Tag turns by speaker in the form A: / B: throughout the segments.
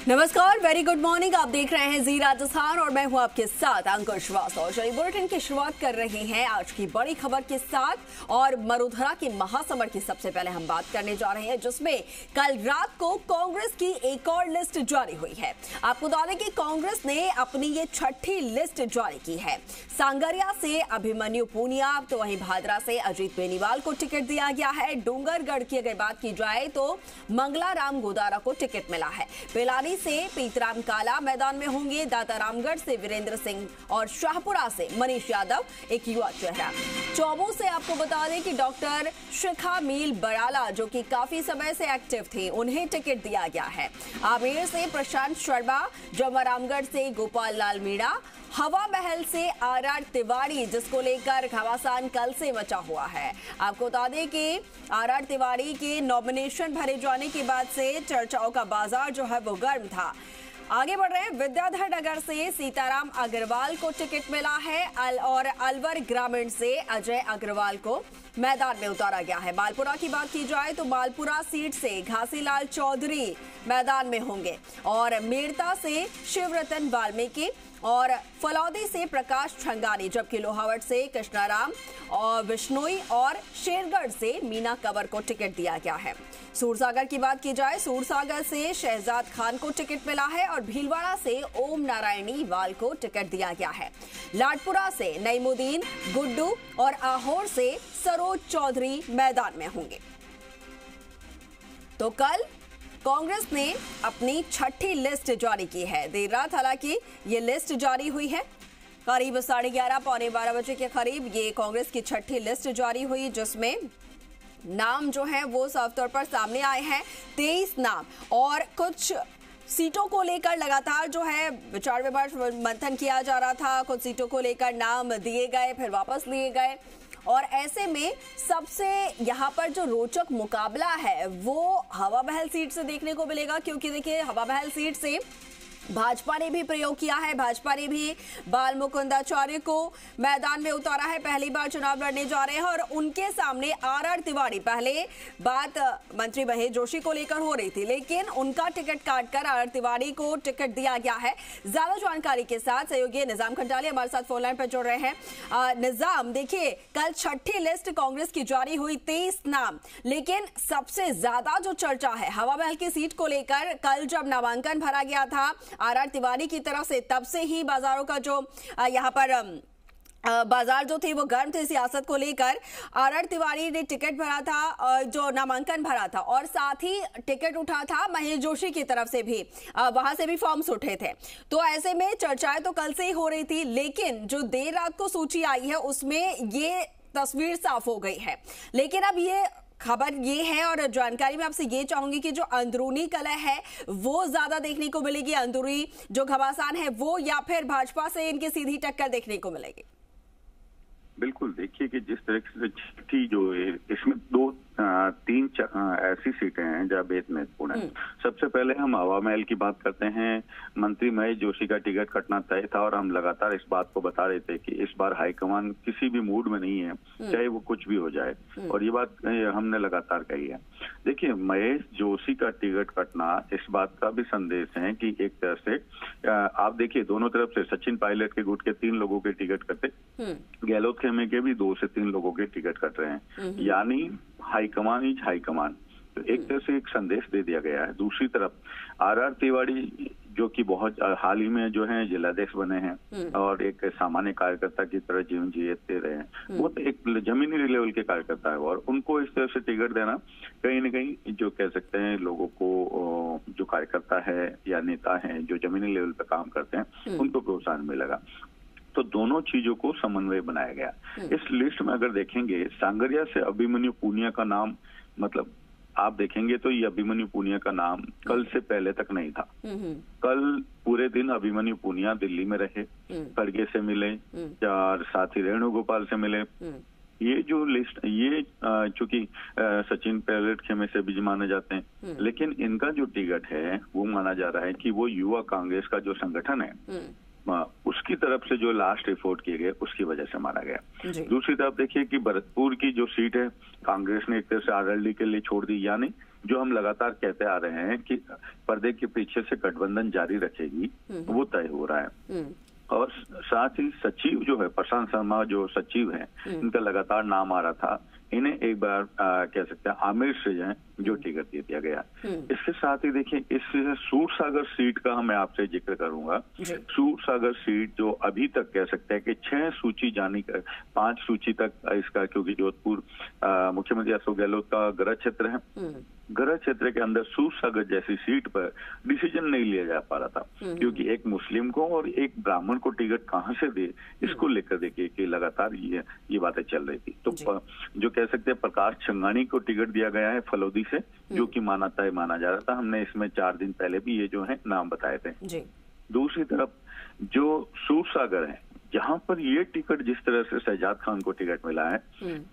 A: नमस्कार, very good morning. आप देख रहे हैं जी राजस्थान और मैं हूं आपके साथ अंकुश श्रीवास्तव। चलिए बुलेटिन की शुरुआत कर रहे हैं आज की बड़ी खबर के साथ और मरुधरा के महासमर की सबसे पहले हम बात करने जा रहे हैं, जिसमें कल रात को कांग्रेस की एक और लिस्ट जारी हुई है। आपको बता दें कि कांग्रेस ने अपनी ये छठी लिस्ट जारी की है। सांगरिया से अभिमन्यु पूनिया, तो वहीं भादरा से अजीत बेनीवाल को टिकट दिया गया है। डूंगरगढ़ की अगर बात की जाए तो मंगलाराम गोदारा को टिकट मिला है। पिलानी से पीतराम काला मैदान में होंगे। दातारामगढ़ से वीरेंद्र सिंह और शाहपुरा से मनीष यादव, एक युवा चेहरा। चौबू से आपको बता दें कि डॉक्टर शिखा मील बराला, जो कि काफी समय से एक्टिव थे, उन्हें टिकट दिया गया है। आमेर से प्रशांत शर्मा, जमरामगढ़ से गोपाल लाल मीणा, हवा महल से आर तिवारी, जिसको लेकर घमासान कल से मचा हुआ है। आपको बता दें कि आर तिवारी के नॉमिनेशन भरे जाने के बाद से चर्चाओं का बाजार जो है वो गर्म था। आगे बढ़ रहे हैं, विद्याधर नगर से सीताराम अग्रवाल को टिकट मिला है और अलवर ग्रामीण से अजय अग्रवाल को मैदान में उतारा गया है। मालपुरा की बात की जाए तो मालपुरा सीट से घासीलाल चौधरी मैदान में होंगे और मेड़ता से शिवरतन वाल्मीकि और फलौदी से प्रकाश छंगानी, जबकि लोहावट से कृष्णाराम और विश्नोई और शेरगढ़ से मीना कंवर को टिकट दिया गया है। सूरसागर की बात की जाए, सूरसागर से शहजाद खान को टिकट मिला है और भीलवाड़ा से ओम नारायणी वाल को टिकट दिया गया है। लाडपुरा से नईमुद्दीन गुड्डू और आहोर से सरोज चौधरी मैदान में होंगे। तो कल कांग्रेस ने अपनी छठी लिस्ट जारी की है। देर रात हालांकि ये लिस्ट जारी हुई है, करीब 11:30 पौने 12 बजे के करीब ये कांग्रेस की छठी लिस्ट जारी हुई, जिसमें नाम जो है वो साफ तौर पर सामने आए हैं। 23 नाम और कुछ सीटों को लेकर लगातार जो है विचार विमर्श मंथन किया जा रहा था। कुछ सीटों को लेकर नाम दिए गए, फिर वापस लिए गए और ऐसे में सबसे यहाँ पर जो रोचक मुकाबला है वो हवा महल सीट से देखने को मिलेगा, क्योंकि देखिए हवा महल सीट से भाजपा ने भी प्रयोग किया है। भाजपा ने भी बाल मुकुंदाचार्य को मैदान में उतारा है, पहली बार चुनाव लड़ने जा रहे हैं और उनके सामने आर तिवारी। पहले बात मंत्री महेश जोशी को लेकर हो रही थी, लेकिन उनका टिकट काटकर आर तिवारी को टिकट दिया गया है। ज्यादा जानकारी के साथ सहयोगी निजाम खंडाली हमारे साथ फोन लाइन पर जुड़ रहे हैं। निजाम, देखिए कल छठी लिस्ट कांग्रेस की जारी हुई, 23 नाम, लेकिन सबसे ज्यादा जो चर्चा है हवा महल की सीट को लेकर, कल जब नामांकन भरा गया था आर तिवारी की तरफ से, तब से ही बाजारों का जो यहाँ पर बाजार जो थे वो गर्म थे सियासत को लेकर। आर तिवारी ने टिकट भरा था, जो नामांकन भरा था, और साथ ही टिकट उठा था महेश जोशी की तरफ से भी, वहां से भी फॉर्म्स उठे थे। तो ऐसे में चर्चाएं तो कल से ही हो रही थी, लेकिन जो देर रात को सूची आई है उसमें ये तस्वीर साफ हो गई है। लेकिन अब ये खबर ये है और जानकारी में आपसे ये चाहूंगी कि जो अंदरूनी कलह है वो ज्यादा देखने को मिलेगी, अंदरूनी जो घमासान है वो, या फिर भाजपा से इनकी सीधी टक्कर देखने को मिलेगी?
B: बिल्कुल, देखिए कि जिस तरह से छठी जो है, इसमें 3 ऐसी सीटें हैं जहाँ बेहद महत्वपूर्ण है। सबसे पहले हम हवा महल की बात करते हैं। मंत्री महेश जोशी का टिकट कटना तय था और हम लगातार इस बात को बता रहे थे कि इस बार हाईकमान किसी भी मूड में नहीं है, चाहे वो कुछ भी हो जाए, और ये बात हमने लगातार कही है। देखिए, महेश जोशी का टिकट कटना इस बात का भी संदेश है कि एक तरह से आप देखिए दोनों तरफ से सचिन पायलट के गुट के 3 लोगों के टिकट कटे, गहलोत खेमे के भी 2 से 3 लोगों के टिकट कट रहे हैं, यानी हाईकमान इज हाईकमान। तो एक तरह से एक संदेश दे दिया गया है। दूसरी तरफ आर तिवारी, जो कि बहुत हाल ही में जो है जिलाध्यक्ष बने हैं और एक सामान्य कार्यकर्ता की तरह जीवन जीते रहे हैं, वो तो एक जमीनी लेवल के कार्यकर्ता है और उनको इस तरह से टिकट देना कहीं न कहीं जो कह सकते हैं लोगों को, जो कार्यकर्ता है या नेता है जो जमीनी लेवल पे काम करते हैं, उनको प्रोत्साहन मिलेगा। तो दोनों चीजों को समन्वय बनाया गया। इस लिस्ट में अगर देखेंगे, सांगरिया से अभिमन्यु पूनिया का नाम, मतलब आप देखेंगे तो ये अभिमन्यु पूनिया का नाम कल से पहले तक नहीं था। कल पूरे दिन अभिमन्यु पूनिया दिल्ली में रहे, खड़गे से मिले और साथ ही रेणुगोपाल से मिले। ये जो लिस्ट, ये चूंकि सचिन पायलट खेमे से भी माने जाते हैं, लेकिन इनका जो टिकट है वो माना जा रहा है कि वो युवा कांग्रेस का जो संगठन है उसकी तरफ से जो लास्ट रिपोर्ट किए गए उसकी वजह से मारा गया। दूसरी तरफ देखिए कि भरतपुर की जो सीट है कांग्रेस ने एक तरह से आरएलडी के लिए छोड़ दी, यानी जो हम लगातार कहते आ रहे हैं कि पर्दे के पीछे से गठबंधन जारी रखेगी वो तय हो रहा है। और साथ ही सचिव जो है प्रशांत शर्मा जो सचिव हैं इनका लगातार नाम आ रहा था, इन्हें एक बार कह सकते हैं आमिर से जो है जो टिकट दे दिया गया। इसके साथ ही देखिए इस सूरसागर सीट का मैं आपसे जिक्र करूंगा। सूरसागर सीट जो अभी तक कह सकते हैं कि 6 सूची जानी 5 सूची तक इसका, क्योंकि जोधपुर मुख्यमंत्री अशोक गहलोत का गृह क्षेत्र है, गृह क्षेत्र के अंदर सूरसागर जैसी सीट पर डिसीजन नहीं लिया जा पा रहा था, क्योंकि एक मुस्लिम को और एक ब्राह्मण को टिकट कहां से दे, इसको लेकर देखिए कि लगातार ये बातें चल रही थी। तो जो कह सकते हैं प्रकाश छंगानी को टिकट दिया गया है फलोदी से, जो कि माना जा रहा था। हमने इसमें 4 दिन पहले भी ये जो है नाम बताए थे। दूसरी तरफ जो सूरसागर है जहां पर ये टिकट जिस तरह से शहजाद खान को टिकट मिला है,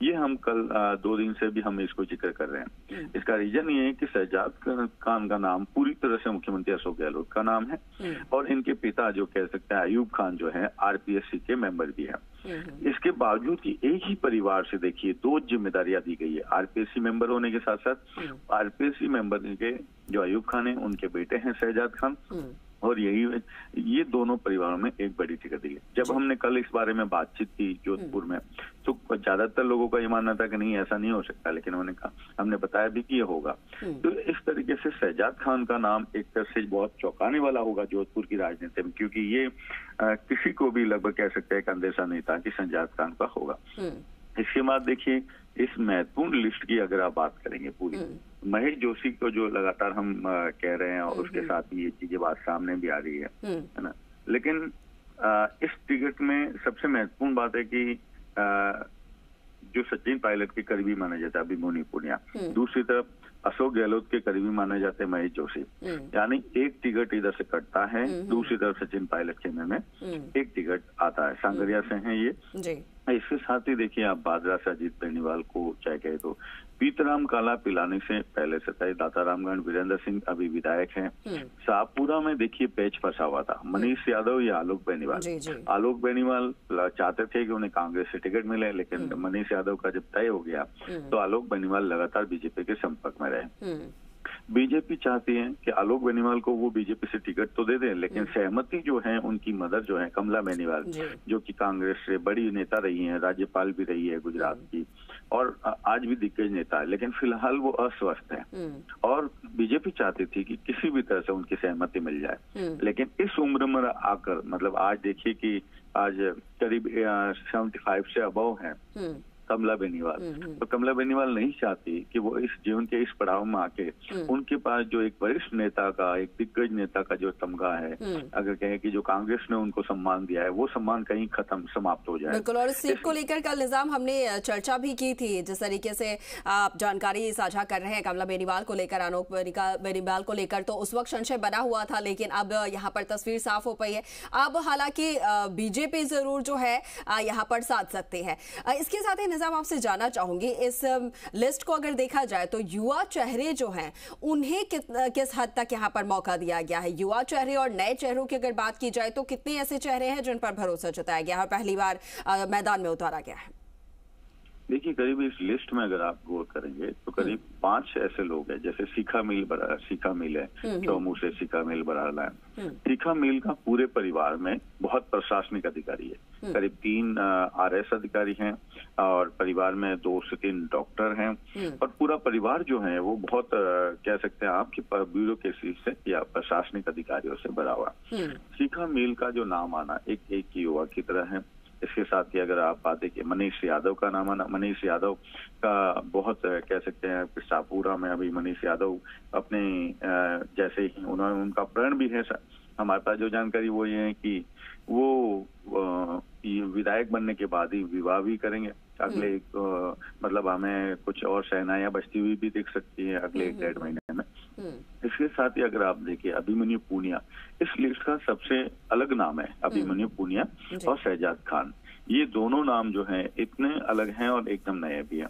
B: ये हम कल 2 दिन से भी हम इसको जिक्र कर रहे हैं। इसका रीजन ये है कि शहजाद खान का नाम पूरी तरह से मुख्यमंत्री अशोक गहलोत का नाम है और इनके पिता जो कह सकते हैं अयूब खान जो है आरपीएससी के मेंबर भी है। इसके बावजूद कि एक ही परिवार से देखिए 2 जिम्मेदारियां दी गई है, आरपीएससी मेंबर होने के साथ साथ आरपीएससी मेंबर के जो अयूब खान है उनके बेटे हैं शहजाद खान, और ये दोनों परिवारों में एक बड़ी टिकट दी है। जब हमने कल इस बारे में बातचीत की जोधपुर में, तो ज्यादातर लोगों का ये मानना था कि नहीं ऐसा नहीं हो सकता, लेकिन उन्होंने कहा, हमने बताया भी कि ये होगा। तो इस तरीके से शहजाद खान का नाम एक तरह से बहुत चौंकाने वाला होगा जोधपुर की राजनीति में, क्योंकि ये किसी को भी लगभग कह सकते हैं कि अंदेशा नहीं था कि शहजाद खान का होगा। इसके बाद देखिए इस महत्वपूर्ण लिस्ट की अगर आप बात करेंगे पूरी, महेश जोशी को जो लगातार हम कह रहे हैं और उसके साथ ही ये चीजें बात सामने भी आ रही है ना, लेकिन इस टिकट में सबसे महत्वपूर्ण बात है कि जो सचिन पायलट के करीबी माने जाते हैं अभिमन्यु पुनिया, दूसरी तरफ अशोक गहलोत के करीबी माने जाते हैं महेश जोशी, यानी एक टिकट इधर से कटता है, दूसरी तरफ सचिन पायलट के में एक टिकट आता है, सांगरिया से हैं ये। इसके साथ ही देखिए आप बादरा से अजीत बेनीवाल को चाहे कहे तो पीतराम काला पिलानी से पहले से था, दातारामगढ़ वीरेंद्र सिंह अभी विधायक हैं। शाहपुरा में देखिए पेच फंसा हुआ था, मनीष यादव या आलोक बेनीवाल। आलोक बेनीवाल चाहते थे कि उन्हें कांग्रेस से टिकट मिले, लेकिन मनीष यादव का जब तय हो गया तो आलोक बेनीवाल लगातार बीजेपी के संपर्क में रहे। बीजेपी चाहती है कि आलोक बेनीवाल को वो बीजेपी से टिकट तो दे दें, लेकिन सहमति जो है उनकी मदर जो है कमला बेनीवाल, जो कि कांग्रेस से बड़ी नेता रही हैं, राज्यपाल भी रही है गुजरात की और आज भी दिग्गज नेता है, लेकिन फिलहाल वो अस्वस्थ है और बीजेपी चाहती थी कि किसी भी तरह से उनकी सहमति मिल जाए। लेकिन इस उम्र में आकर, मतलब आज देखिए कि आज करीब 75 से अबव है कमला बेनीवाल, तो कमला बेनीवाल नहीं चाहती कि वो इस जीवन के इस पड़ाव में आके उनके पास जो एक वरिष्ठ नेता का, एक दिग्गज नेता का जो तमगा है, अगर कहें कि जो कांग्रेस ने उनको सम्मान दिया है, वो सम्मान कहीं खत्म समाप्त हो जाए।
A: बिल्कुल, और इस सीट को लेकर कल निजाम हमने चर्चा भी की थी, जिस तरीके से आप जानकारी साझा कर रहे हैं कमला बेनीवाल को लेकर, आलोक बेनीवाल को लेकर, तो उस वक्त संशय बना हुआ था, लेकिन अब यहाँ पर तस्वीर साफ हो पाई है। अब हालांकि बीजेपी जरूर जो है यहाँ पर साथ सकती है। इसके साथ ही निजाम आपसे जानना चाहूंगी, इस लिस्ट को अगर देखा जाए तो युवा चेहरे जो हैं उन्हें किस हद तक यहाँ पर मौका दिया गया है? युवा चेहरे और नए चेहरों की अगर बात की जाए तो कितने ऐसे चेहरे हैं जिन पर भरोसा जताया गया है और पहली बार मैदान में उतारा गया है?
B: देखिए करीब इस लिस्ट में अगर आप गौर करेंगे तो करीब 5 ऐसे लोग हैं, जैसे सीखा मिल है, चौमू से सीखा मिल बराला है। सीखा मिल का पूरे परिवार में बहुत प्रशासनिक अधिकारी है, करीब 3 आरएस अधिकारी हैं और परिवार में 2 से 3 डॉक्टर हैं और पूरा परिवार जो है वो बहुत कह सकते हैं आपके ब्यूरोक्रेसी से या प्रशासनिक अधिकारियों से भरा हुआ। सीखा मिल का जो नाम आना एक युवा की तरह है। इसके साथ ही अगर आप बात देखिए मनीष यादव का नाम आना, मनीष यादव का बहुत कह सकते हैं शाहपुरा में अभी मनीष यादव अपने जैसे ही उनका प्रण भी है, हमारे पास जो जानकारी वो ये है कि वो विधायक बनने के बाद ही विवाह भी करेंगे। अगले मतलब हमें कुछ और शहनाइयां बजती हुई भी दिख सकती है अगले 1-1.5 महीने में। इसके साथ ही अगर आप देखिए अभिमन्यु पुनिया इस लिस्ट का सबसे अलग नाम है, अभिमन्यु पुनिया और शहजाद खान, ये दोनों नाम जो हैं इतने अलग हैं और एकदम नए भी हैं।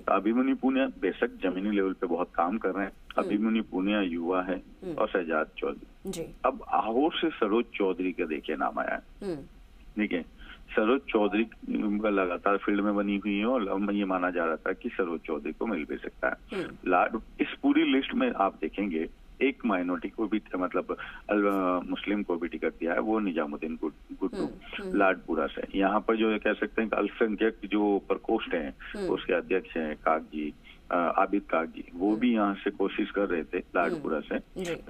B: अभिमन्यु पुनिया बेशक जमीनी लेवल पे बहुत काम कर रहे हैं। अभिमन्यु पुनिया युवा है और शहजाद चौधरी। अब आहोर से सरोज चौधरी का देखिए नाम आया है, ठीक है। सरोज चौधरी लगातार फील्ड में बनी हुई है और ये माना जा रहा था कि सरोज चौधरी को मिल भी सकता है। इस पूरी लिस्ट में आप देखेंगे एक माइनॉरिटी को भी, मतलब मुस्लिम को भी टिकट दिया है, वो निजामुद्दीन गुड्डू लाडपुरा से। यहाँ पर जो कह सकते हैं अल्पसंख्यक जो प्रकोष्ठ हैं उसके अध्यक्ष हैं कागजी, आबिद कागजी, वो भी यहाँ से कोशिश कर रहे थे लाडपुरा से,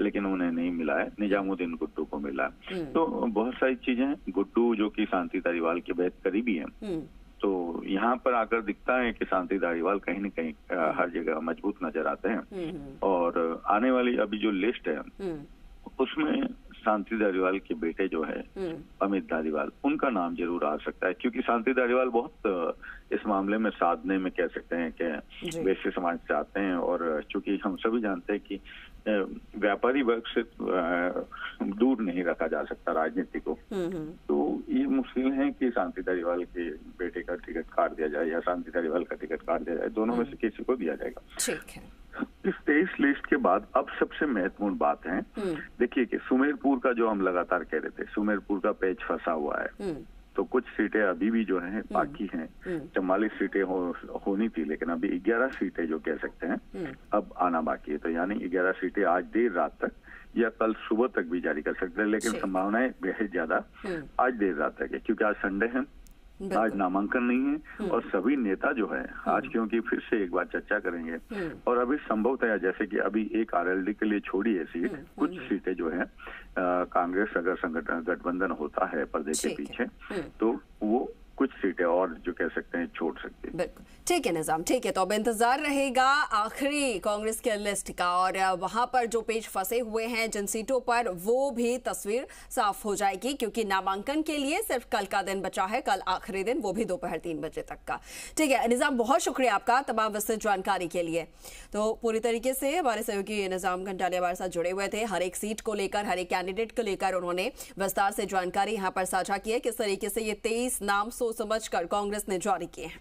B: लेकिन उन्हें नहीं मिला है, निजामुद्दीन गुड्डू को मिला। तो बहुत सारी चीजें हैं। गुड्डू जो कि शांति धारीवाल के बेहद करीबी हैं, तो यहाँ पर आकर दिखता है कि शांति धारीवाल कहीं न कहीं हर जगह मजबूत नजर आते हैं। और आने वाली अभी जो लिस्ट है उसमें शांति धारीवाल के बेटे जो है अमित धारीवाल, उनका नाम जरूर आ सकता है, क्योंकि शांति धारीवाल बहुत इस मामले में साधने में कह सकते हैं कि वैश्य समाज से आते हैं। और चूंकि हम सभी जानते हैं कि व्यापारी वर्ग से दूर नहीं रखा जा सकता राजनीति को, तो ये मुश्किल है कि शांति धारीवाल के बेटे का टिकट काट दिया जाए या शांति धारीवाल का टिकट काट दिया जाए, दोनों में से किसी को दिया जाएगा।
A: ठीक है।
B: इस 23 लिस्ट के बाद अब सबसे महत्वपूर्ण बात है, देखिए कि सुमेरपुर का जो हम लगातार कह रहे थे, सुमेरपुर का पेच फंसा हुआ है। तो कुछ सीटें अभी भी जो हैं बाकी हैं, 44 सीटें होनी थी, लेकिन अभी 11 सीटें जो कह सकते हैं अब आना बाकी है। तो यानी 11 सीटें आज देर रात तक या कल सुबह तक भी जारी कर सकते हैं, लेकिन संभावनाएं बेहद ज्यादा आज देर रात तक है, क्योंकि आज संडे है, आज नामांकन नहीं है। और सभी नेता जो है आज, क्योंकि फिर से एक बार चर्चा करेंगे, और अभी संभवतः जैसे कि अभी एक आरएलडी के लिए छोड़ी है सीट, कुछ सीटें जो है कांग्रेस अगर संगठन गठबंधन होता है पर्दे के पीछे, तो वो कुछ सीटें और जो कह सकते हैं छोड़ सकते हैं।
A: बिल्कुल ठीक है निजाम, ठीक है। तो अब इंतजार रहेगा आखिरी कांग्रेस के लिस्ट का, और वहां पर जो पेज फंसे हुए हैं जिन सीटों पर, वो भी तस्वीर साफ हो जाएगी, क्योंकि नामांकन के लिए सिर्फ कल का दिन बचा है, कल आखिरी दिन, वो भी दोपहर 3 बजे तक का। ठीक है निजाम, बहुत शुक्रिया आपका तमाम विस्तृत जानकारी के लिए। तो पूरी तरीके से हमारे सहयोगी निजाम घंटालिया हमारे साथ जुड़े हुए थे, हर एक सीट को लेकर, हर एक कैंडिडेट को लेकर उन्होंने विस्तार से जानकारी यहाँ पर साझा की है, किस तरीके से ये 23 नाम सोच समझ कर कांग्रेस ने जारी किए हैं।